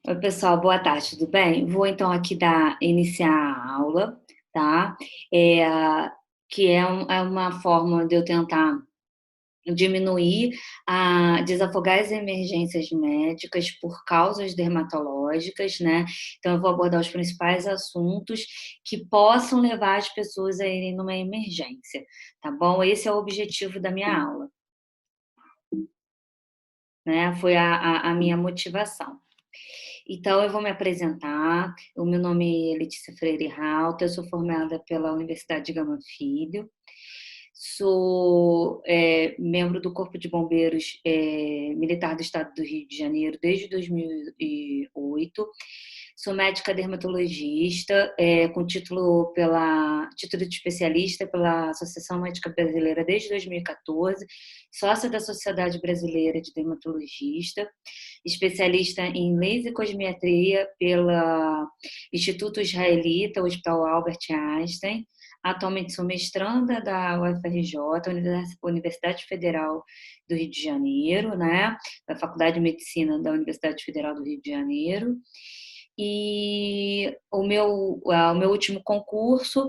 Oi, pessoal, boa tarde, tudo bem? Vou então aqui iniciar a aula, tá? É, que é uma forma de eu tentar diminuir, desafogar as emergências médicas por causas dermatológicas, né? Então, eu vou abordar os principais assuntos que possam levar as pessoas a irem numa emergência, tá bom? Esse é o objetivo da minha aula, né? Foi a minha motivação. Então, eu vou me apresentar. O meu nome é Letícia Freire Rauta, eu sou formada pela Universidade de Gama Filho, sou membro do Corpo de Bombeiros Militar do Estado do Rio de Janeiro desde 2008. Sou médica dermatologista, com título de especialista pela Associação Médica Brasileira desde 2014, sócia da Sociedade Brasileira de Dermatologista, especialista em laser e cosmetria pelo Instituto Israelita, Hospital Albert Einstein. Atualmente sou mestranda da UFRJ, Universidade Federal do Rio de Janeiro, né? Da Faculdade de Medicina da Universidade Federal do Rio de Janeiro. E o meu último concurso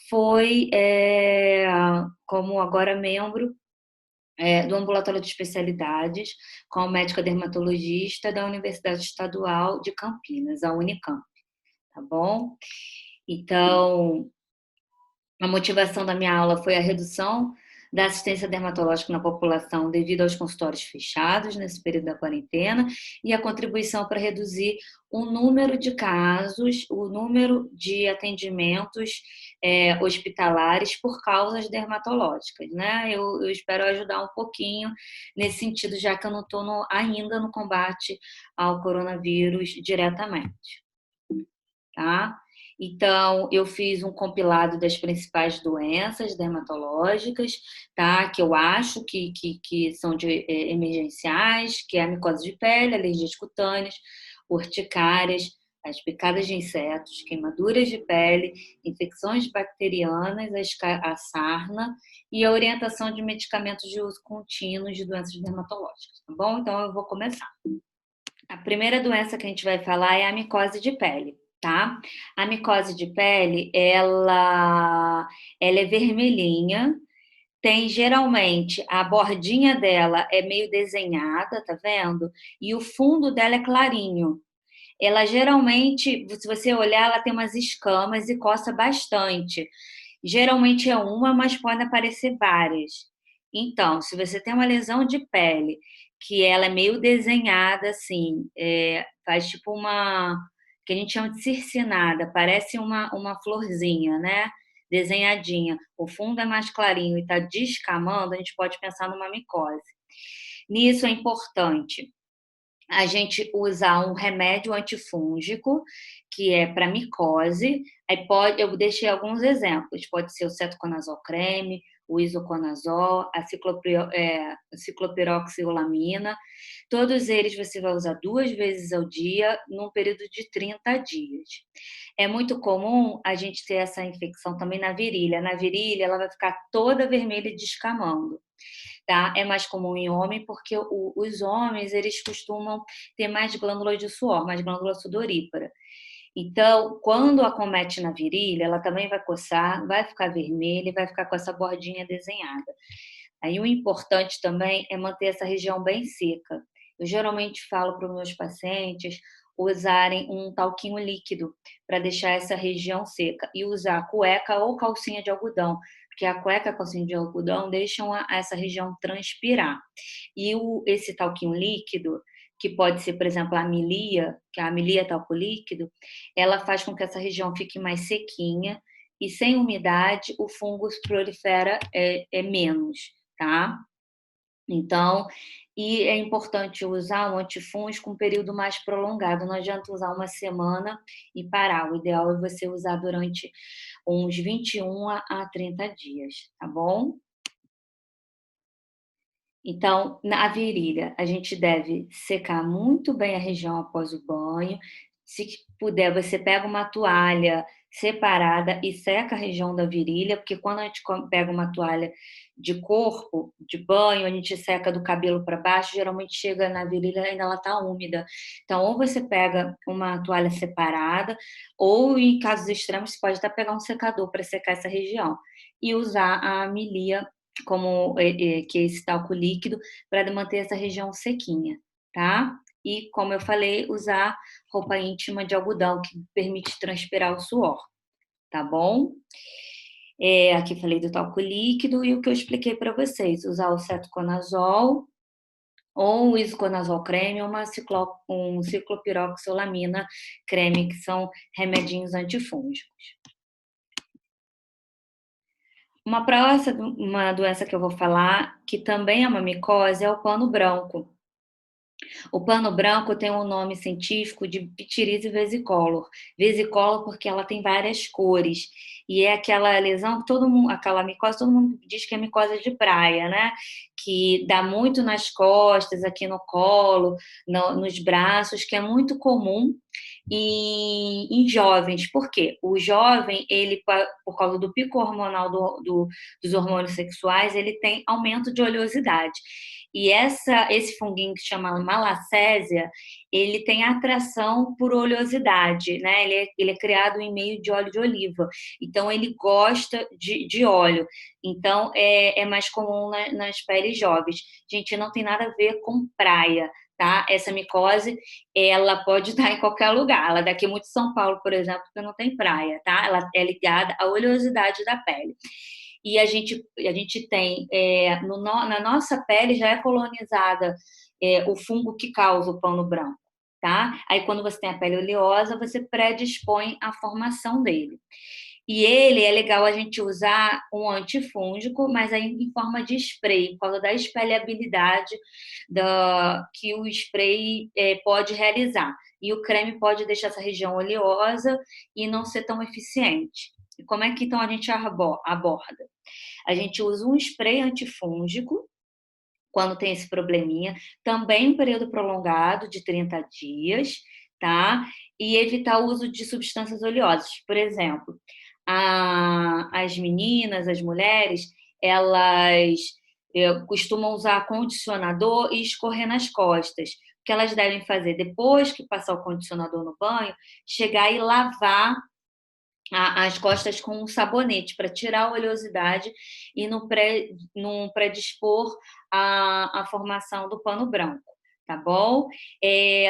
foi como agora membro do ambulatório de especialidades, como médica dermatologista da Universidade Estadual de Campinas, a Unicamp, tá bom? Então, a motivação da minha aula foi a redução da assistência dermatológica na população devido aos consultórios fechados nesse período da quarentena e a contribuição para reduzir o número de casos, o número de atendimentos hospitalares por causas dermatológicas, né? Eu espero ajudar um pouquinho nesse sentido, já que eu não estou ainda no combate ao coronavírus diretamente, tá? Então, eu fiz um compilado das principais doenças dermatológicas, tá? Que eu acho que são emergenciais, que é a micose de pele, alergias cutâneas, urticárias, as picadas de insetos, queimaduras de pele, infecções bacterianas, a sarna e a orientação de medicamentos de uso contínuo de doenças dermatológicas, tá bom? Então, eu vou começar. A primeira doença que a gente vai falar é a micose de pele, tá? A micose de pele, ela é vermelhinha, tem geralmente a bordinha dela é meio desenhada, tá vendo? E o fundo dela é clarinho. Ela geralmente, se você olhar, ela tem umas escamas e coça bastante. Geralmente é uma, mas podem aparecer várias. Então, se você tem uma lesão de pele que ela é meio desenhada, assim, faz tipo que a gente chama de circinada, parece uma florzinha, né? Desenhadinha. O fundo é mais clarinho e está descamando, a gente pode pensar numa micose. Nisso é importante a gente usar um remédio antifúngico, que é para micose. Eu deixei alguns exemplos, pode ser o cetoconazol creme, o isoconazol, a ciclopiroxalamina. Todos eles você vai usar 2 vezes ao dia, num período de 30 dias. É muito comum a gente ter essa infecção também na virilha. Na virilha, ela vai ficar toda vermelha e descamando, tá? É mais comum em homem porque os homens, eles costumam ter mais glândulas de suor, mais glândula sudorípara. Então, quando acomete na virilha, ela também vai coçar, vai ficar vermelha e vai ficar com essa bordinha desenhada. Aí o importante também é manter essa região bem seca. Eu geralmente falo para os meus pacientes usarem um talquinho líquido para deixar essa região seca e usar cueca ou calcinha de algodão, porque a cueca e a calcinha de algodão deixam essa região transpirar. E esse talquinho líquido, que pode ser, por exemplo, a Amilia, que é a Amilia talco líquido, ela faz com que essa região fique mais sequinha e sem umidade o fungo prolifera menos, tá? Então, e é importante usar um antifúngico um período mais prolongado. Não adianta usar uma semana e parar. O ideal é você usar durante uns 21 a 30 dias, tá bom? Então, na virilha, a gente deve secar muito bem a região após o banho, Se puder, você pega uma toalha separada e seca a região da virilha, porque quando a gente pega uma toalha de corpo, de banho, a gente seca do cabelo para baixo, geralmente chega na virilha ainda ela está úmida. Então, ou você pega uma toalha separada, ou em casos extremos, você pode até pegar um secador para secar essa região e usar a Milia como que é esse talco líquido para manter essa região sequinha, tá? E como eu falei, usar roupa íntima de algodão que permite transpirar o suor, tá bom? Aqui falei do talco líquido e o que eu expliquei para vocês, usar o cetoconazol ou o isoconazol creme ou um ciclopiroxolamina creme, que são remedinhos antifúngicos. Uma doença que eu vou falar, que também é uma micose, é o pano branco. O pano branco tem um nome científico de pitirise vesicolor. Vesicolor porque ela tem várias cores. E é aquela lesão que todo mundo, aquela micose, todo mundo diz que é micose de praia, né? Que dá muito nas costas, aqui no colo, nos braços, que é muito comum em jovens. Por quê? O jovem, ele, por causa do pico hormonal dos hormônios sexuais, ele tem aumento de oleosidade. E esse funguinho que se chama malacésia, ele tem atração por oleosidade, né? Ele é criado em meio de óleo de oliva. Então, ele gosta de óleo. Então, é mais comum nas peles jovens. Gente, não tem nada a ver com praia, tá? Essa micose, ela pode estar em qualquer lugar. Ela é daqui muito de São Paulo, por exemplo, que não tem praia, tá? Ela é ligada à oleosidade da pele. E a gente tem, na nossa pele já é colonizada o fungo que causa o pano branco, tá? Aí quando você tem a pele oleosa, você predispõe à formação dele. E ele é legal a gente usar um antifúngico, mas aí em forma de spray, por causa da espalhabilidade que o spray pode realizar. E o creme pode deixar essa região oleosa e não ser tão eficiente. E como é que então a gente aborda? A gente usa um spray antifúngico quando tem esse probleminha, também um período prolongado de 30 dias, tá? E evitar o uso de substâncias oleosas. Por exemplo, as meninas, as mulheres, elas costumam usar condicionador e escorrer nas costas. O que elas devem fazer depois que passar o condicionador no banho, chegar e lavar as costas com um sabonete para tirar a oleosidade e não predispor a formação do pano branco, tá bom?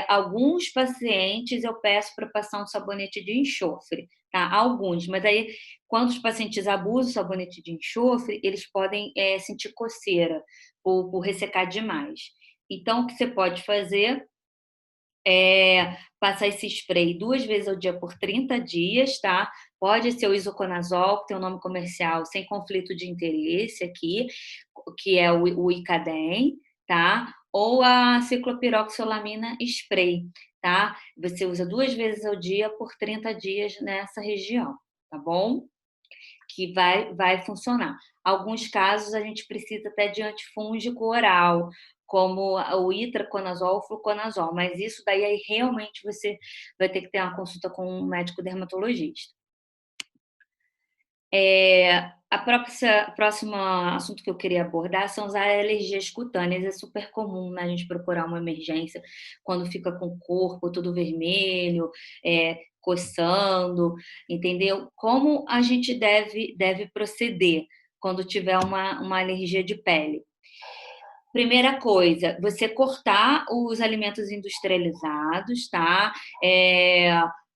Alguns pacientes eu peço para passar um sabonete de enxofre, tá? Alguns, mas aí quando os pacientes abusam do sabonete de enxofre, eles podem sentir coceira por ressecar demais. Então, o que você pode fazer passar esse spray 2 vezes ao dia por 30 dias, tá? Pode ser o isoconazol, que tem o nome comercial sem conflito de interesse aqui, que é o Icadem, tá? Ou a ciclopiroxolamina spray, tá? Você usa 2 vezes ao dia por 30 dias nessa região, tá bom? Que vai funcionar. Alguns casos a gente precisa até de antifúngico oral, como o itraconazol ou fluconazol, mas isso daí aí realmente você vai ter que ter uma consulta com um médico dermatologista. Próximo assunto que eu queria abordar são as alergias cutâneas. É super comum, né, a gente procurar uma emergência quando fica com o corpo todo vermelho, coçando, entendeu? Como a gente deve proceder quando tiver uma alergia de pele? Primeira coisa, você cortar os alimentos industrializados, tá?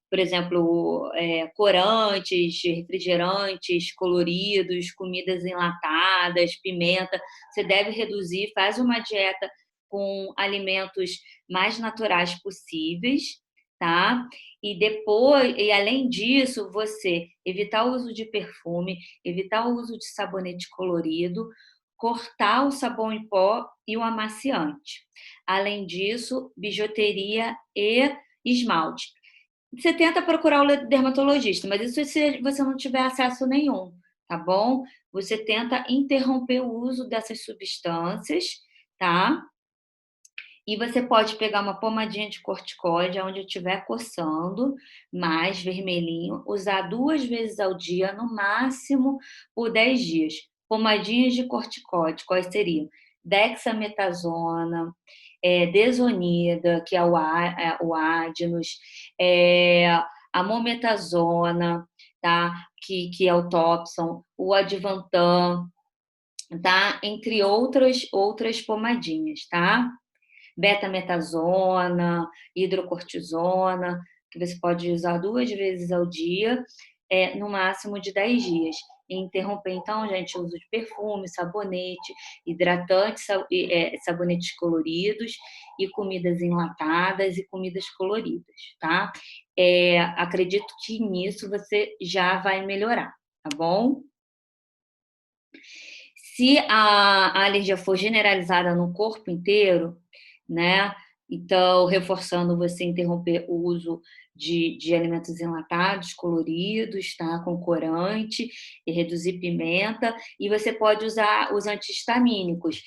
Por exemplo, corantes, refrigerantes coloridos, comidas enlatadas, pimenta. Você deve reduzir, faz uma dieta com alimentos mais naturais possíveis, tá? E além disso, você evitar o uso de perfume, evitar o uso de sabonete colorido, cortar o sabão em pó e o amaciante. Além disso, bijuteria e esmalte. Você tenta procurar o dermatologista, mas isso se você não tiver acesso nenhum, tá bom? Você tenta interromper o uso dessas substâncias, tá? E você pode pegar uma pomadinha de corticóide, onde estiver coçando, mais vermelhinho, usar 2 vezes ao dia, no máximo por 10 dias. Pomadinhas de corticóide, quais seriam? Dexametasona, Desonida, que é o Adnos, é, a mometasona, tá? Que é o Topson, o Advantan, tá? Entre outras pomadinhas, tá? Betametasona, hidrocortisona, que você pode usar 2 vezes ao dia, no máximo de 10 dias. E interromper, então, gente, o uso de perfume, sabonete, hidratantes, sabonetes coloridos e comidas enlatadas e comidas coloridas, tá? Acredito que nisso você já vai melhorar, tá bom? Se a alergia for generalizada no corpo inteiro, né? Então, reforçando você interromper o uso de alimentos enlatados, coloridos, tá? Com corante, e reduzir pimenta. E você pode usar os antihistamínicos,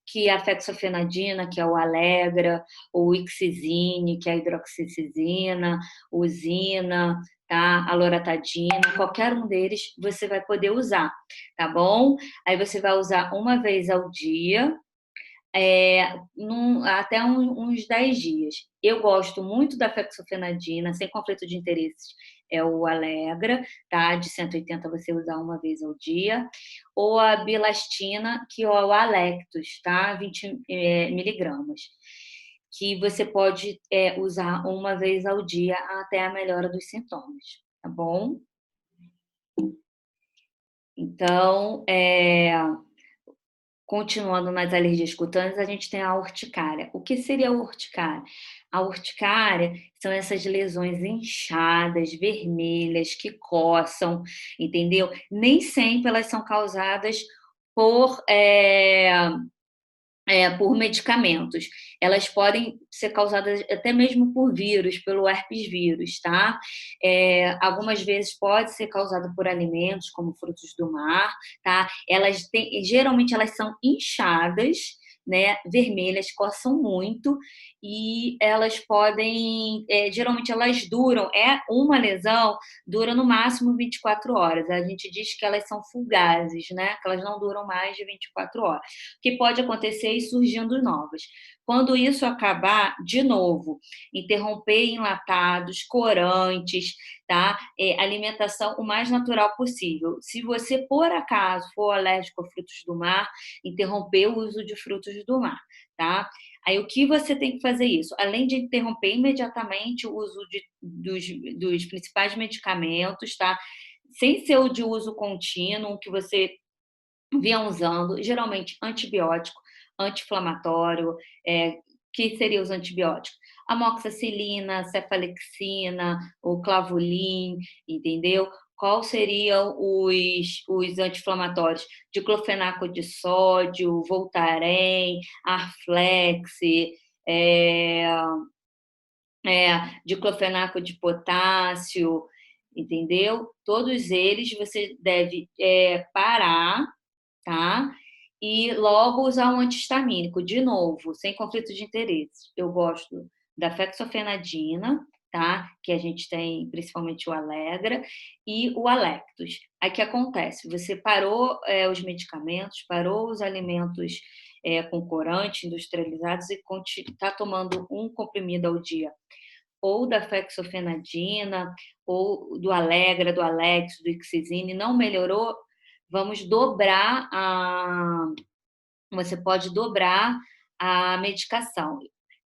que é a fexofenadina, que é o Allegra, o Ixizine, que é a hidroxicizina, o Zina, tá? A loratadina, qualquer um deles você vai poder usar, tá bom? Aí você vai usar uma vez ao dia, até uns 10 dias. Eu gosto muito da fexofenadina, sem conflito de interesses, é o Allegra, tá? De 180 você usar uma vez ao dia. Ou a bilastina, que é o Alectos, tá? 20 miligramas. Que você pode usar uma vez ao dia até a melhora dos sintomas, tá bom? Então, continuando nas alergias cutâneas, a gente tem a urticária. O que seria a urticária? A urticária são essas lesões inchadas, vermelhas, que coçam, entendeu? Nem sempre elas são causadas por, por medicamentos. Elas podem ser causadas até mesmo por vírus, pelo herpes vírus, tá? Algumas vezes pode ser causada por alimentos, como frutos do mar, tá? Geralmente elas são inchadas, né, vermelhas, coçam muito e elas podem, geralmente elas duram, uma lesão dura no máximo 24 horas. A gente diz que elas são fugazes, né, que elas não duram mais de 24 horas. O que pode acontecer é ir surgindo novas. Quando isso acabar, de novo, interromper enlatados, corantes, tá? Alimentação o mais natural possível. Se você, por acaso, for alérgico a frutos do mar, interromper o uso de frutos do mar, tá? Aí, o que você tem que fazer isso? Além de interromper imediatamente o uso dos principais medicamentos, tá? Sem ser o de uso contínuo, que você vinham usando, geralmente antibiótico, anti-inflamatório, que seriam os antibióticos? Amoxicilina, cefalexina, o clavulin, entendeu? Qual seriam os anti-inflamatórios? Diclofenaco de sódio, Voltaren, Arflex, é, diclofenaco de potássio, entendeu? Todos eles você deve parar, tá? E logo usar um antihistamínico, de novo, sem conflito de interesses. Eu gosto da fexofenadina, tá? Que a gente tem principalmente o Allegra e o Alectos. Aí o que acontece? Você parou os medicamentos, parou os alimentos com corante, industrializados e está tomando um comprimido ao dia, ou da fexofenadina, ou do Allegra, do Alex, do Ixizine, não melhorou, vamos dobrar você pode dobrar a medicação.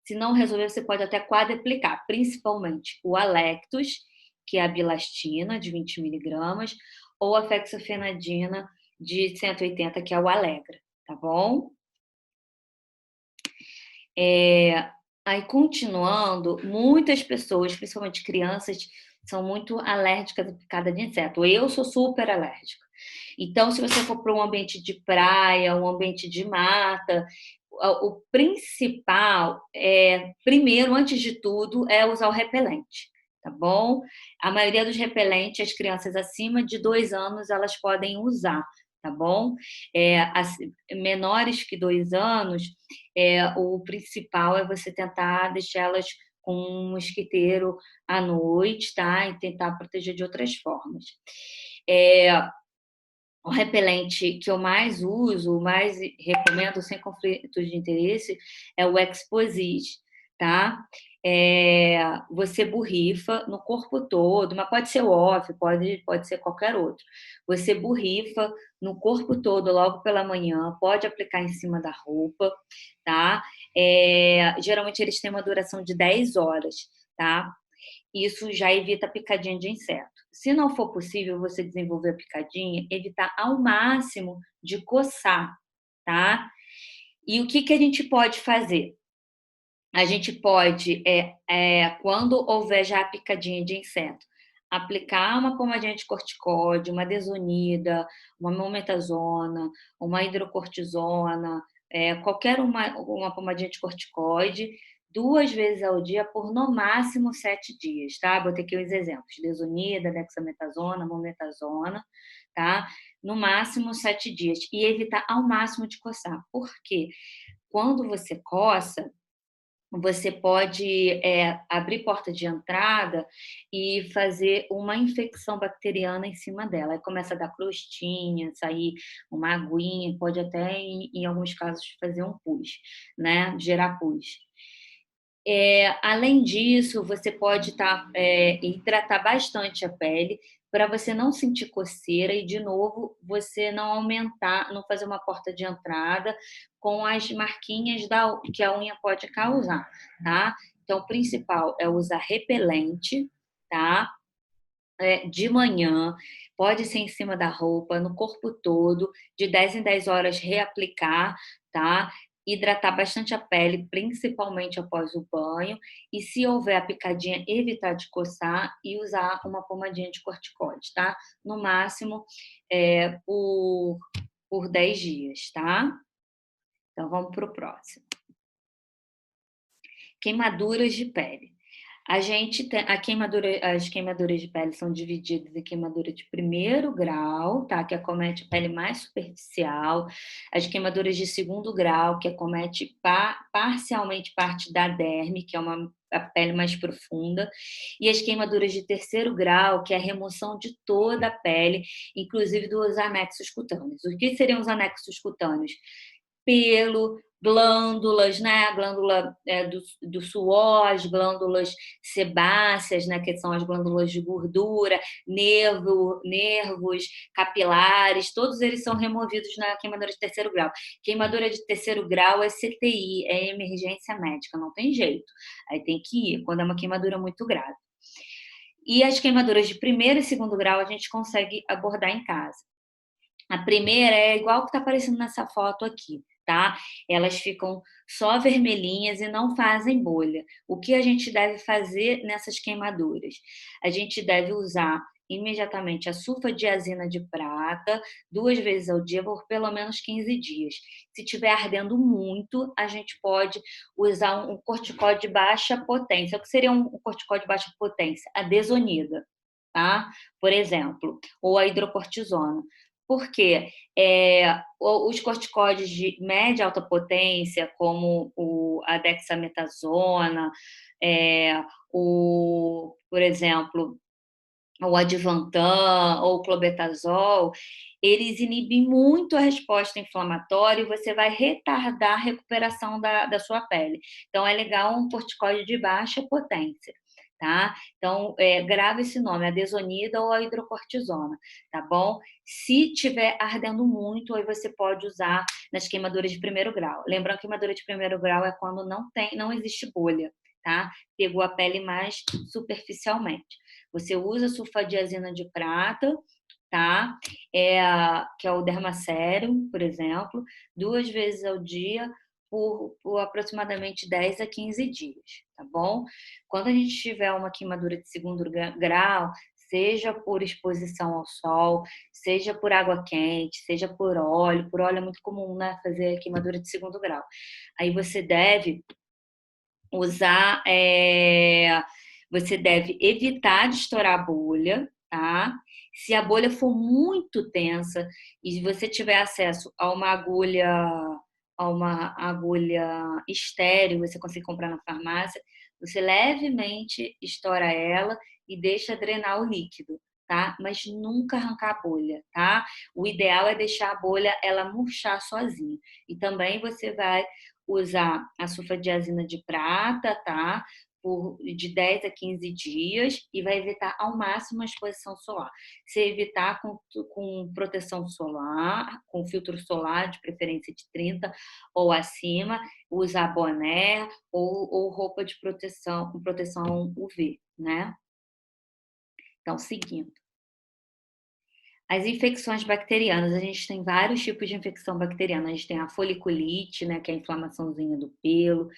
Se não resolver, você pode até quadriplicar, principalmente o Alectos, que é a bilastina, de 20 miligramas, ou a fexofenadina, de 180, que é o Allegra, tá bom? Aí, continuando, muitas pessoas, principalmente crianças, são muito alérgicas à picada de inseto. Eu sou super alérgica. Então, se você for para um ambiente de praia, um ambiente de mata, o principal primeiro, antes de tudo, é usar o repelente, tá bom? A maioria dos repelentes, as crianças acima de 2 anos, elas podem usar, tá bom? Menores que 2 anos, o principal é você tentar deixá-las com um mosquiteiro à noite, tá? E tentar proteger de outras formas. É, o repelente que eu mais uso, mais recomendo sem conflitos de interesse, é o Exposit, tá? Você borrifa no corpo todo, mas pode ser o off, pode ser qualquer outro. Você borrifa no corpo todo logo pela manhã, pode aplicar em cima da roupa, tá? Geralmente eles têm uma duração de 10 horas, tá? Isso já evita a picadinha de inseto. Se não for possível você desenvolver a picadinha, evitar ao máximo de coçar, tá? E o que, que a gente pode fazer? A gente pode, quando houver já a picadinha de inseto, aplicar uma pomadinha de corticóide, uma desonida, uma mometazona, uma hidrocortisona, qualquer uma pomadinha de corticoide, 2 vezes ao dia por no máximo 7 dias, tá? Botei aqui os exemplos: desonida, dexametasona, mometazona, tá? No máximo 7 dias. E evitar ao máximo de coçar. Por quê? Quando você coça, você pode abrir porta de entrada e fazer uma infecção bacteriana em cima dela. Aí começa a dar crostinha, sair uma aguinha, pode até, em alguns casos, fazer um pus, né? Gerar pus. Além disso, você pode hidratar bastante a pele para você não sentir coceira e, de novo, você não aumentar, não fazer uma porta de entrada com as marquinhas que a unha pode causar, tá? Então, o principal é usar repelente, tá? De manhã, pode ser em cima da roupa, no corpo todo, de 10 em 10 horas reaplicar, tá? Hidratar bastante a pele, principalmente após o banho, e se houver a picadinha, evitar de coçar e usar uma pomadinha de corticoide, tá? No máximo, por 10 dias, tá? Então vamos para o próximo. Queimaduras de pele. A gente tem as queimaduras de pele são divididas em queimadura de primeiro grau, tá? Que acomete a pele mais superficial, as queimaduras de segundo grau, que acomete parcialmente parte da derme, que é a pele mais profunda, e as queimaduras de terceiro grau, que é a remoção de toda a pele, inclusive dos anexos cutâneos. O que seriam os anexos cutâneos? Pelo, glândulas, né? A glândula do suor, as glândulas sebáceas, né? Que são as glândulas de gordura, nervos, capilares, todos eles são removidos na queimadura de terceiro grau. Queimadura de terceiro grau é CTI, é emergência médica, não tem jeito. Aí tem que ir, quando é uma queimadura muito grave. E as queimaduras de primeiro e segundo grau a gente consegue abordar em casa. A primeira é igual que está aparecendo nessa foto aqui, tá? Elas ficam só vermelhinhas e não fazem bolha. O que a gente deve fazer nessas queimaduras? A gente deve usar imediatamente a sulfadiazina de prata 2 vezes ao dia por pelo menos 15 dias. Se estiver ardendo muito, a gente pode usar um corticóide de baixa potência. O que seria um corticóide de baixa potência? A desonida, tá? Por exemplo, ou a hidrocortisona. Porque os corticoides de média e alta potência, como a dexametasona, por exemplo, o Advantan ou o clobetasol, eles inibem muito a resposta inflamatória e você vai retardar a recuperação da sua pele. Então, é legal um corticoide de baixa potência, tá? Então, grava esse nome, a desonida ou a hidrocortisona, tá bom? Se tiver ardendo muito, aí você pode usar nas queimaduras de primeiro grau. Lembrando que queimadura de primeiro grau é quando não existe bolha, tá? Pegou a pele mais superficialmente. Você usa sulfadiazina de prata, tá? Que é o Dermaserum, por exemplo, 2 vezes ao dia por aproximadamente 10 a 15 dias, tá bom? Quando a gente tiver uma queimadura de segundo grau, seja por exposição ao sol, seja por água quente, seja por óleo é muito comum, né? Fazer queimadura de segundo grau. Aí usar, você deve evitar de estourar a bolha, tá? Se a bolha for muito tensa e você tiver acesso a uma agulha estéril, você consegue comprar na farmácia, você levemente estoura ela e deixa drenar o líquido, tá? Mas nunca arrancar a bolha, tá? O ideal é deixar a bolha ela murchar sozinha. E também você vai usar a sulfadiazina de prata, tá? De 10 a 15 dias e vai evitar ao máximo a exposição solar. Se evitar com proteção solar, com filtro solar, de preferência de 30 ou acima, usar boné ou roupa de proteção, com proteção UV, né? Então, seguindo. As infecções bacterianas, a gente tem vários tipos de infecção bacteriana. A gente tem a foliculite, né, que é a inflamaçãozinha do pelo.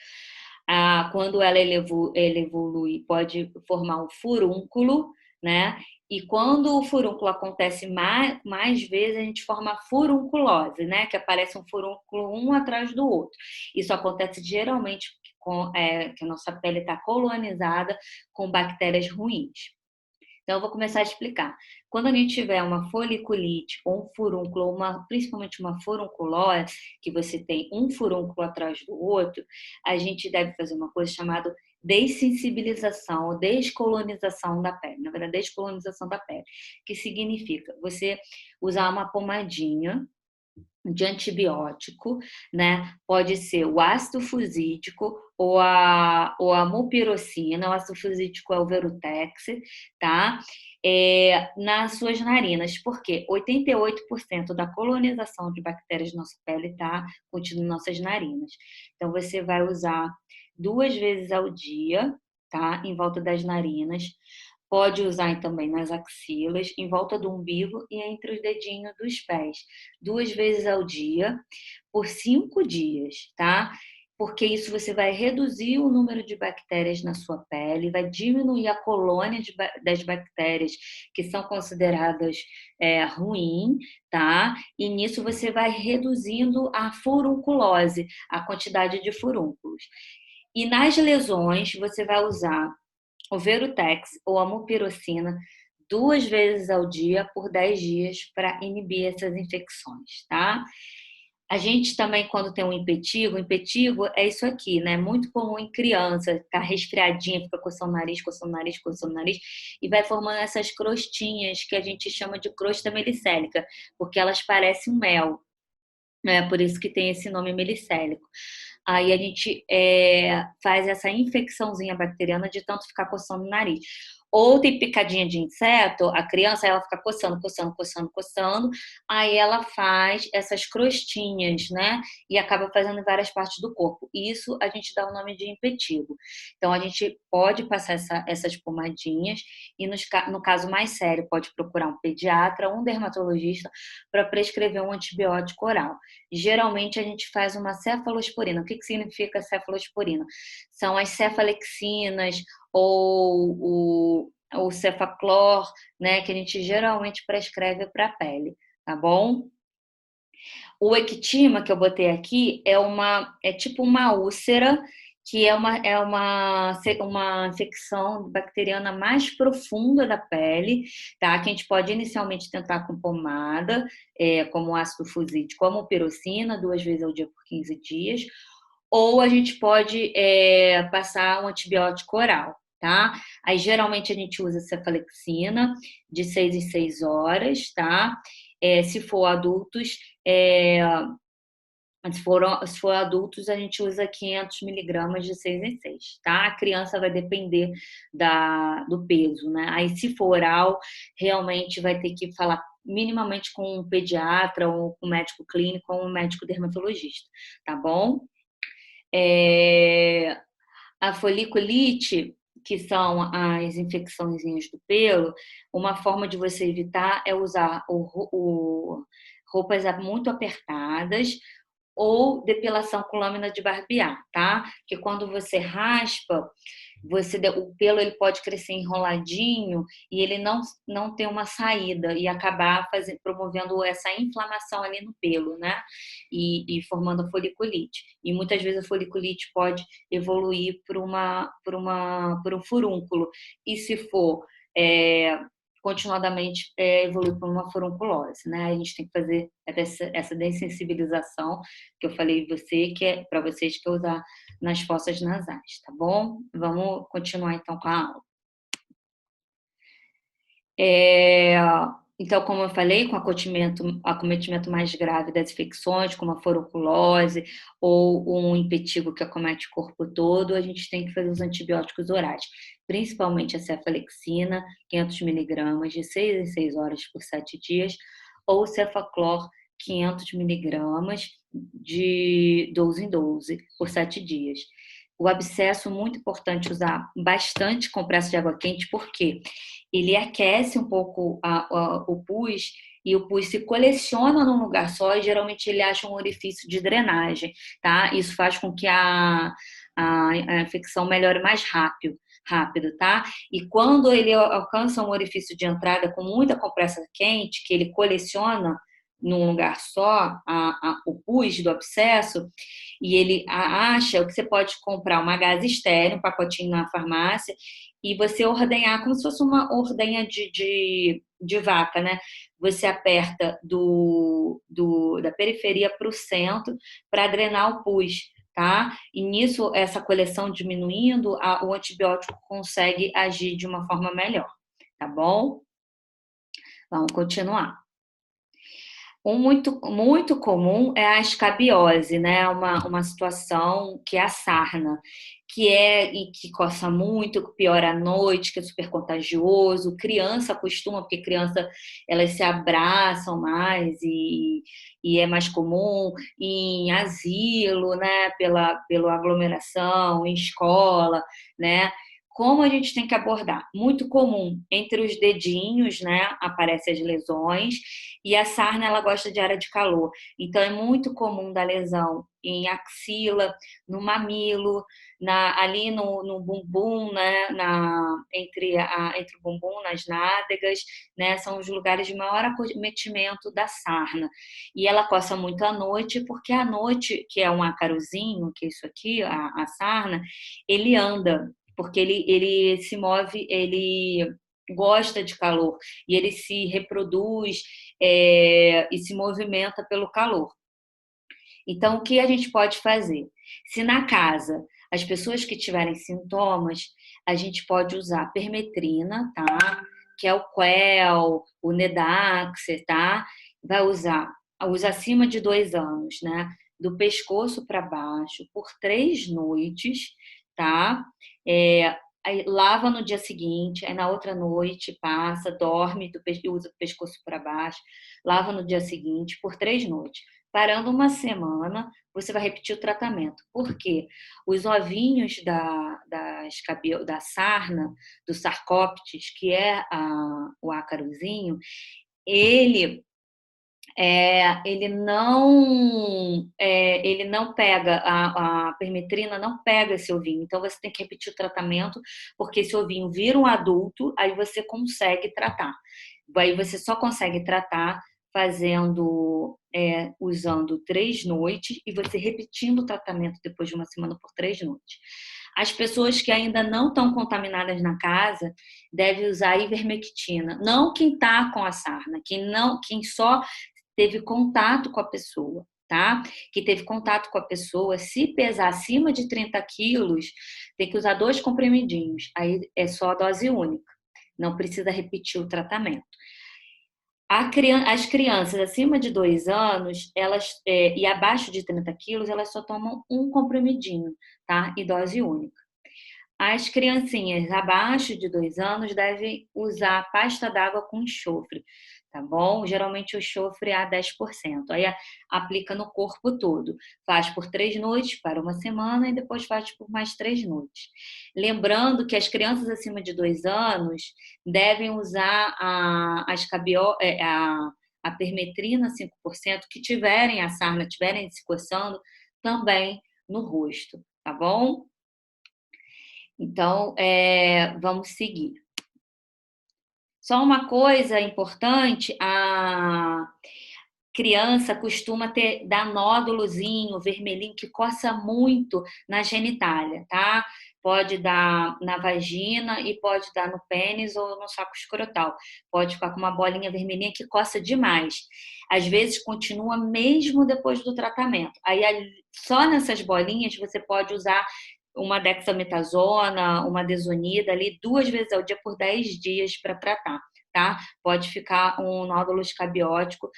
Quando ela evolui, pode formar um furúnculo, né? E quando o furúnculo acontece mais vezes, a gente forma a furunculose, né? Que aparece um furúnculo um atrás do outro. Isso acontece geralmente que a nossa pele está colonizada com bactérias ruins. Então, eu vou começar a explicar. Quando a gente tiver uma foliculite ou um furúnculo, principalmente uma furunculose, que você tem um furúnculo atrás do outro, a gente deve fazer uma coisa chamada dessensibilização ou descolonização da pele. Na verdade, descolonização da pele, que significa você usar uma pomadinha de antibiótico, né? Pode ser o ácido fusídico ou a mupirocina. O ácido fusídico é o Verutex, tá? Nas suas narinas, porque 88% da colonização de bactérias na nossa pele está contida em nossas narinas. Então, você vai usar 2 vezes ao dia, tá? Em volta das narinas. Pode usar também nas axilas, em volta do umbigo e entre os dedinhos dos pés. 2 vezes ao dia, por 5 dias, tá? Porque isso você vai reduzir o número de bactérias na sua pele, vai diminuir a colônia das bactérias que são consideradas ruim, tá? E nisso você vai reduzindo a furunculose, a quantidade de furúnculos. E nas lesões, você vai usar o Verutex ou a mupirocina 2 vezes ao dia por 10 dias para inibir essas infecções, tá? A gente também, quando tem um impetigo, o impetigo é isso aqui, né? Muito comum em criança, tá resfriadinha, fica coçando o nariz, coçando o nariz, coçando o nariz, e vai formando essas crostinhas que a gente chama de crosta melicélica, porque elas parecem mel, né? Por isso que tem esse nome melicélico. Aí a gente faz essa infecçãozinha bacteriana de tanto ficar coçando o nariz. Ou tem picadinha de inseto, a criança ela fica coçando, coçando, coçando, coçando, aí ela faz essas crostinhas, né? E acaba fazendo em várias partes do corpo. Isso a gente dá o nome de impetigo. Então a gente pode passar essas pomadinhas e no caso mais sério pode procurar um pediatra, um dermatologista para prescrever um antibiótico oral. Geralmente a gente faz uma cefalosporina. O que significa cefalosporina? São as cefalexinas ou cefaclor, né, que a gente geralmente prescreve para a pele, tá bom? O ectima que eu botei aqui é tipo uma úlcera, que uma infecção bacteriana mais profunda da pele, tá? Que a gente pode inicialmente tentar com pomada, como ácido fusídico, como pirocina, 2 vezes ao dia por 15 dias, ou a gente pode passar um antibiótico oral, tá? Aí geralmente a gente usa cefalexina de 6 em 6 horas, tá? Se for adultos, se for adultos, a gente usa 500 miligramas de 6 em 6, tá? A criança vai depender do peso, né? Aí, se for oral, realmente vai ter que falar minimamente com um pediatra, ou com um médico clínico, ou um médico dermatologista, tá bom? A foliculite, que são as infecçõezinhas do pelo, uma forma de você evitar é usar roupas muito apertadas, ou depilação com lâmina de barbear, tá? Porque quando você raspa, o pelo ele pode crescer enroladinho e ele não tem uma saída e acabar promovendo essa inflamação ali no pelo, né? E formando a foliculite. E muitas vezes a foliculite pode evoluir por um furúnculo. E se for continuadamente evolui para uma furunculose, né? A gente tem que fazer essa dessensibilização que eu falei você, que é para vocês, que é usar nas fossas nasais, tá bom? Vamos continuar então com a aula. Então, como eu falei, com acometimento mais grave das infecções, como a furunculose ou um impetigo que acomete o corpo todo, a gente tem que fazer os antibióticos orais, principalmente a cefalexina, 500 miligramas, de 6 em 6 horas por 7 dias, ou o cefaclor, 500 miligramas, de 12 em 12 por 7 dias. O abscesso, muito importante usar bastante compressa de água quente, porque ele aquece um pouco o pus e o pus se coleciona num lugar só e geralmente ele acha um orifício de drenagem, tá? Isso faz com que a infecção melhore mais rápido, tá? E quando ele alcança um orifício de entrada com muita compressa quente, que ele coleciona num lugar só o pus do abscesso, e ele acha que você pode comprar uma gase estéreo, um pacotinho na farmácia, e você ordenhar como se fosse uma ordenha de vaca, né? Você aperta da periferia para o centro para drenar o pus, tá? E nisso, essa coleção diminuindo, o antibiótico consegue agir de uma forma melhor, tá bom? Vamos continuar. Um muito comum é a escabiose, né? Uma situação que é a sarna, e que coça muito, que piora à noite, que é super contagioso. Criança costuma, porque criança elas se abraçam mais e é mais comum em asilo, né? Pela aglomeração, em escola, né? Como a gente tem que abordar? Muito comum, entre os dedinhos, né? Aparecem as lesões, e a sarna, ela gosta de área de calor. Então, é muito comum da lesão em axila, no mamilo, ali no bumbum, né? Entre o bumbum, nas nádegas, né? São os lugares de maior acometimento da sarna. E ela coça muito à noite, porque à noite, que é um ácarozinho, que é isso aqui, a sarna, ele anda, porque ele se move, ele gosta de calor e ele se reproduz e se movimenta pelo calor. Então, o que a gente pode fazer? Se na casa as pessoas que tiverem sintomas, a gente pode usar permetrina, tá? Que é o Quel, o Nedaxer, tá? Usa acima de 2 anos, né? Do pescoço para baixo, por 3 noites, tá? Aí lava no dia seguinte, aí na outra noite passa, dorme, usa o pescoço para baixo, lava no dia seguinte por 3 noites. Parando uma semana, você vai repetir o tratamento. Por quê? Os ovinhos da sarna, do Sarcoptes, que é o ácarozinho, ele ele não pega, a permetrina não pega esse ovinho, então você tem que repetir o tratamento, porque esse ovinho vira um adulto, aí você consegue tratar. Aí você só consegue tratar usando 3 noites e você repetindo o tratamento depois de uma semana por 3 noites. As pessoas que ainda não estão contaminadas na casa devem usar ivermectina. Não quem está com a sarna, quem só teve contato com a pessoa, tá? Que teve contato com a pessoa, se pesar acima de 30 quilos, tem que usar 2 comprimidinhos. Aí é só dose única. Não precisa repetir o tratamento. As crianças acima de 2 anos, e abaixo de 30 quilos, elas só tomam um comprimidinho, tá? E dose única. As criancinhas abaixo de 2 anos devem usar pasta d'água com enxofre, tá bom? Geralmente o enxofre é a 10%. Aí aplica no corpo todo. Faz por 3 noites, para uma semana, e depois faz por mais 3 noites. Lembrando que as crianças acima de 2 anos devem usar a permetrina 5%, que tiverem a sarna, tiverem se coçando, também no rosto, tá bom? Então, vamos seguir. Só uma coisa importante, a criança costuma dar nódulozinho, vermelhinho, que coça muito na genitália, tá? Pode dar na vagina e pode dar no pênis ou no saco escrotal. Pode ficar com uma bolinha vermelhinha que coça demais. Às vezes continua mesmo depois do tratamento. Aí só nessas bolinhas você pode usar uma dexametasona, uma desonida ali 2 vezes ao dia por 10 dias para tratar, tá? Pode ficar um nódulo escabiótico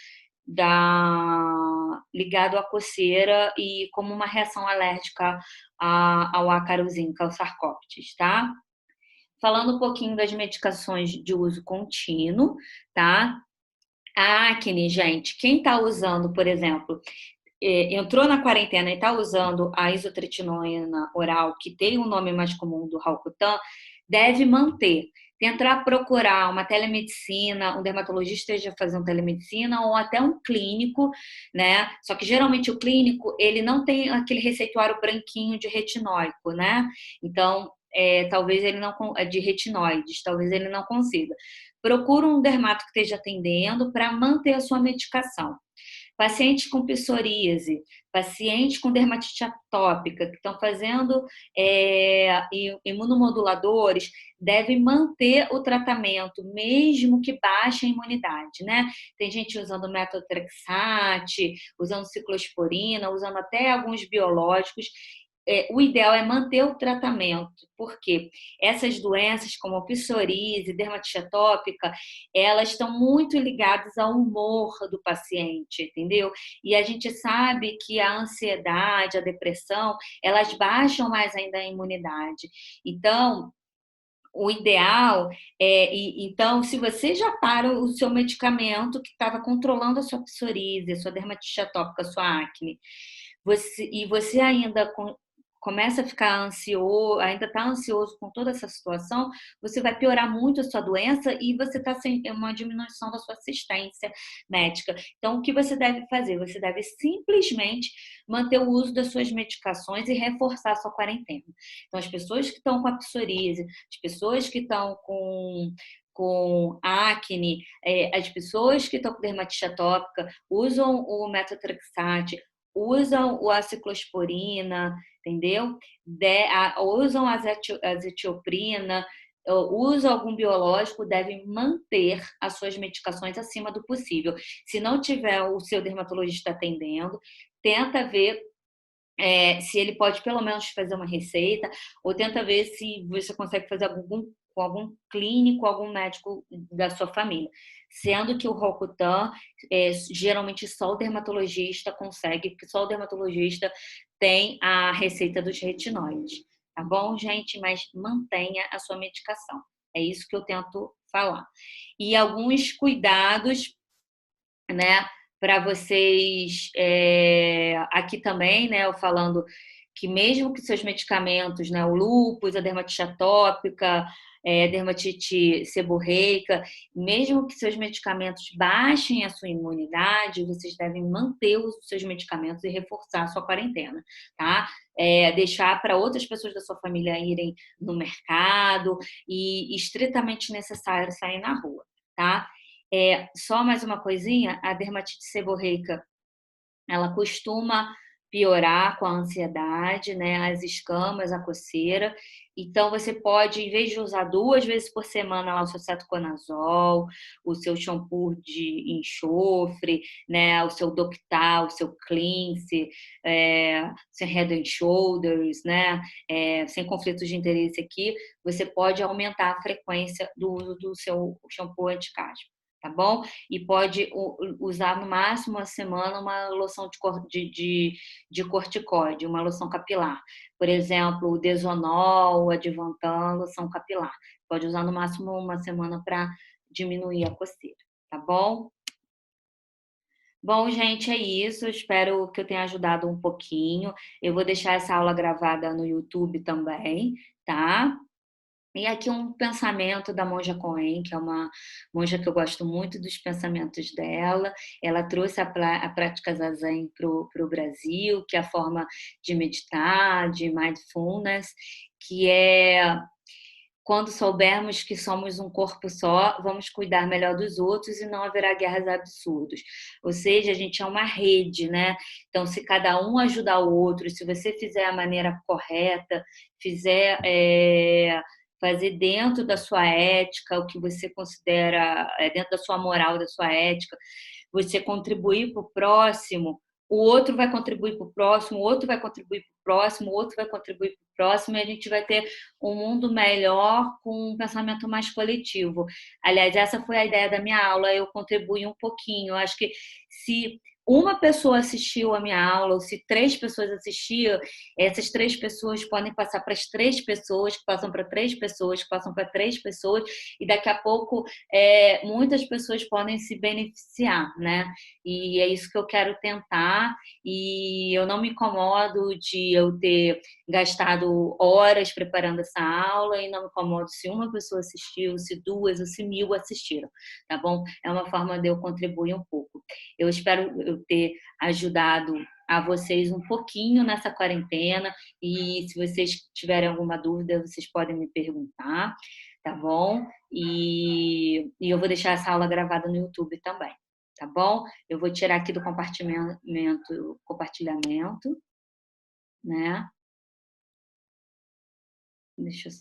ligado à coceira e como uma reação alérgica ao acarosine, que é o Sarcoptes, tá? Falando um pouquinho das medicações de uso contínuo, tá? A acne, gente, quem está usando, por exemplo, entrou na quarentena e está usando a isotretinoína oral, que tem o nome mais comum do Ralcutan, deve manter. Tentar procurar uma telemedicina, um dermatologista esteja fazendo telemedicina ou até um clínico, né? Só que geralmente o clínico, ele não tem aquele receituário branquinho de retinóico, né? Então, talvez ele não, de retinoides, talvez ele não consiga. Procura um dermato que esteja atendendo para manter a sua medicação. Pacientes com psoríase, pacientes com dermatite atópica, que estão fazendo imunomoduladores, devem manter o tratamento, mesmo que baixe a imunidade, né? Tem gente usando metotrexate, usando ciclosporina, usando até alguns biológicos. O ideal é manter o tratamento, porque essas doenças, como a psoríase, dermatite atópica, elas estão muito ligadas ao humor do paciente, entendeu? E a gente sabe que a ansiedade, a depressão, elas baixam mais ainda a imunidade. Então, o ideal então, se você já para o seu medicamento que estava controlando a sua psoríase, a sua dermatite atópica, a sua acne, você ainda começa a ficar ansioso, ainda está ansioso com toda essa situação, você vai piorar muito a sua doença e você está sem uma diminuição da sua assistência médica. Então, o que você deve fazer? Você deve simplesmente manter o uso das suas medicações e reforçar a sua quarentena. Então, as pessoas que estão com a psoríase, as pessoas que estão com acne, as pessoas que estão com dermatite atópica usam o metotrexate, usam a ciclosporina, entendeu? Usam a azatioprina, usam algum biológico, devem manter as suas medicações acima do possível. Se não tiver o seu dermatologista atendendo, tenta ver se ele pode pelo menos fazer uma receita, ou tenta ver se você consegue fazer com algum clínico, algum médico da sua família. Sendo que o Rocutan, geralmente só o dermatologista consegue, porque só o dermatologista tem a receita dos retinóides. Tá bom, gente? Mas mantenha a sua medicação. É isso que eu tento falar. E alguns cuidados, né, para vocês aqui também, né, eu falando que mesmo que seus medicamentos, né, o lúpus, a dermatite atópica, dermatite seborreica, mesmo que seus medicamentos baixem a sua imunidade, vocês devem manter os seus medicamentos e reforçar a sua quarentena, tá? Deixar para outras pessoas da sua família irem no mercado e estritamente necessário sair na rua, tá? Só mais uma coisinha, a dermatite seborreica, ela costuma piorar com a ansiedade, né? As escamas, a coceira. Então, você pode, em vez de usar 2 vezes por semana lá o seu cetoconazol, o seu shampoo de enxofre, né? O seu Doctal, o seu Cleanse, sem Head and Shoulders, né? Sem conflitos de interesse aqui, você pode aumentar a frequência do uso do seu shampoo anti-caspa, tá bom? E pode usar no máximo uma semana uma loção de corticoide, uma loção capilar. Por exemplo, o Desonol, o Advantan, loção capilar. Pode usar no máximo uma semana para diminuir a coceira, tá bom? Bom, gente, é isso. Espero que eu tenha ajudado um pouquinho. Eu vou deixar essa aula gravada no YouTube também, tá? E aqui um pensamento da Monja Coen, que é uma monja que eu gosto muito dos pensamentos dela. Ela trouxe a prática Zazen para o Brasil, que é a forma de meditar, de mindfulness, que é Quando soubermos que somos um corpo só, vamos cuidar melhor dos outros e não haverá guerras absurdas. Ou seja, a gente é uma rede, né? Então, se cada um ajudar o outro, se você fizer a maneira correta, fizer fazer dentro da sua ética, o que você considera dentro da sua moral, da sua ética, você contribuir para o próximo, o outro vai contribuir para o próximo, o outro vai contribuir para o próximo, o outro vai contribuir para o próximo, e a gente vai ter um mundo melhor com um pensamento mais coletivo. Aliás, essa foi a ideia da minha aula, eu contribuí um pouquinho. Eu acho que se uma pessoa assistiu a minha aula, ou se 3 pessoas assistiram, essas 3 pessoas podem passar para as 3 pessoas, que passam para 3 pessoas, que passam para 3 pessoas, e daqui a pouco muitas pessoas podem se beneficiar, né? E é isso que eu quero tentar, e eu não me incomodo de eu ter gastado horas preparando essa aula e não me incomodo se uma pessoa assistiu, se 2 ou se 1000 assistiram, tá bom? É uma forma de eu contribuir um pouco. Eu espero eu ter ajudado a vocês um pouquinho nessa quarentena e se vocês tiverem alguma dúvida, vocês podem me perguntar, tá bom? E eu vou deixar essa aula gravada no YouTube também, tá bom? Eu vou tirar aqui do compartilhamento, né? Deixa eu